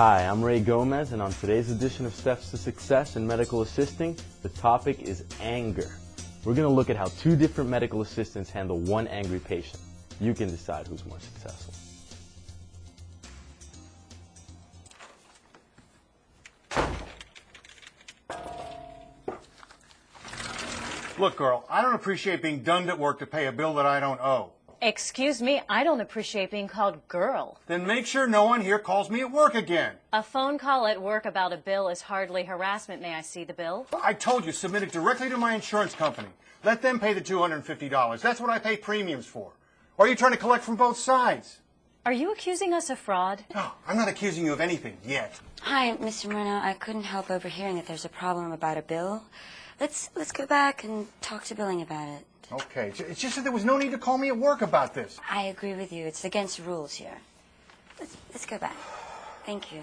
Hi, I'm Ray Gomez, and on today's edition of Steps to Success in Medical Assisting, the topic is anger. We're going to look at how two different medical assistants handle one angry patient. You can decide who's more successful. Look, girl, I don't appreciate being dunned at work to pay a bill that I don't owe. Excuse me, I don't appreciate being called girl. Then make sure no one here calls me at work again. A phone call at work about a bill is hardly harassment. May I see the bill? I told you, submit it directly to my insurance company. Let them pay the $250. That's what I pay premiums for. Or are you trying to collect from both sides? Are you accusing us of fraud? No, I'm not accusing you of anything yet. Hi, Mr. Moreno. I couldn't help overhearing that there's a problem about a bill. Let's go back and talk to billing about it. Okay, it's just that there was no need to call me at work about this. I agree with you. It's against the rules here. Let's go back. Thank you.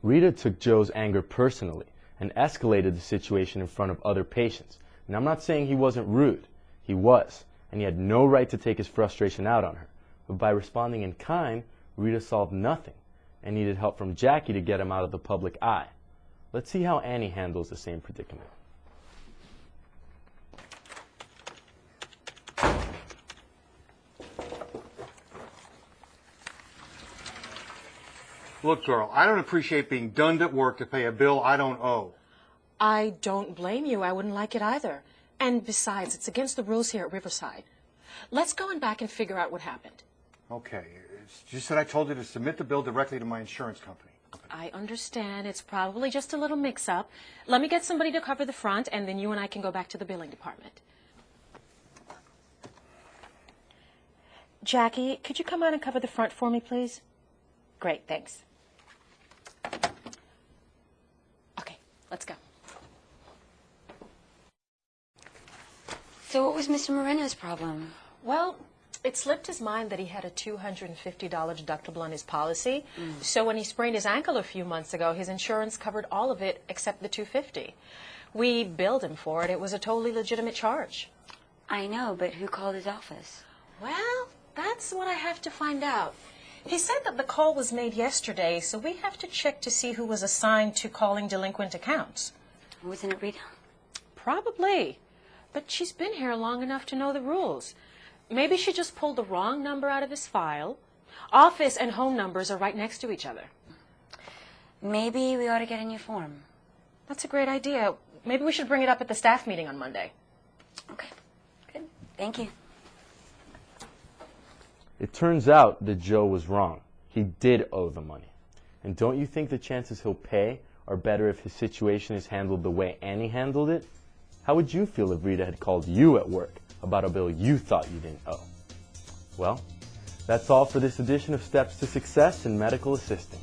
Rita took Joe's anger personally and escalated the situation in front of other patients. And I'm not saying he wasn't rude. He was, and he had no right to take his frustration out on her. But by responding in kind, Rita solved nothing and needed help from Jackie to get him out of the public eye. Let's see how Annie handles the same predicament. Look, girl, I don't appreciate being dunned at work to pay a bill I don't owe. I don't blame you. I wouldn't like it either. And besides, it's against the rules here at Riverside. Let's go in back and figure out what happened. Okay, it's just that I told you to submit the bill directly to my insurance company. I understand. It's probably just a little mix-up. Let me get somebody to cover the front, and then you and I can go back to the billing department. Jackie, could you come out and cover the front for me, please? Great, thanks. Okay, let's go. So what was Mr. Moreno's problem? Well, it slipped his mind that he had a $250 deductible on his policy. So when he sprained his ankle a few months ago, his insurance covered all of it except the $250. We billed him for it. It was a totally legitimate charge. I know, but who called his office? Well, that's what I have to find out. He said that the call was made yesterday, so we have to check to see who was assigned to calling delinquent accounts. Wasn't it Rita? Probably. But she's been here long enough to know the rules. Maybe she just pulled the wrong number out of his file. Office and home numbers are right next to each other. Maybe we ought to get a new form. That's a great idea. Maybe we should bring it up at the staff meeting on Monday. Okay, good. Thank you. It turns out that Joe was wrong. He did owe the money. And don't you think the chances he'll pay are better if his situation is handled the way Annie handled it? How would you feel if Rita had called you at work about a bill you thought you didn't owe? Well, that's all for this edition of Steps to Success in Medical Assisting.